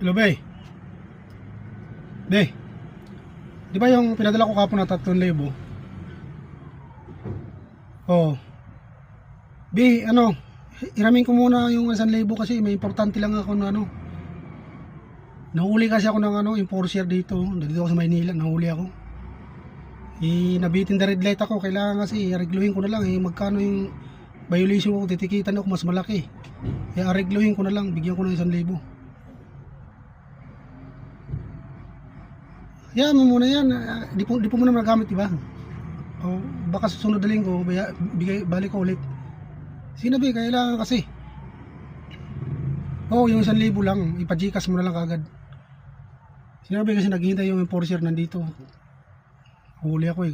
Hello, Bay. Bay. Di ba yung pinadala ko kapon na 3,000? Oh. Bay, ano? Iramin ko muna yung 1,000 kasi may importante lang ako na ano. Nahuli kasi ako ng enforcer dito. Dito ako sa Maynila, nahuli ako. Nabitin na red light ako. Kailangan kasi aregluhin ko na lang magkano yung violation ko, titikitan ako mas malaki. Kaya aregluhin ko na lang, bigyan ko ng 1,000. Yan mo muna yan. Di po muna magagamit, diba? O baka susunod na linggo, balik ko ulit. Sinabi, kailangan kasi. Yung 1,000 lang, ipa-Gcash mo na lang kagad. Sinabi kasi naghihintay yung enforcer nandito. Huli ako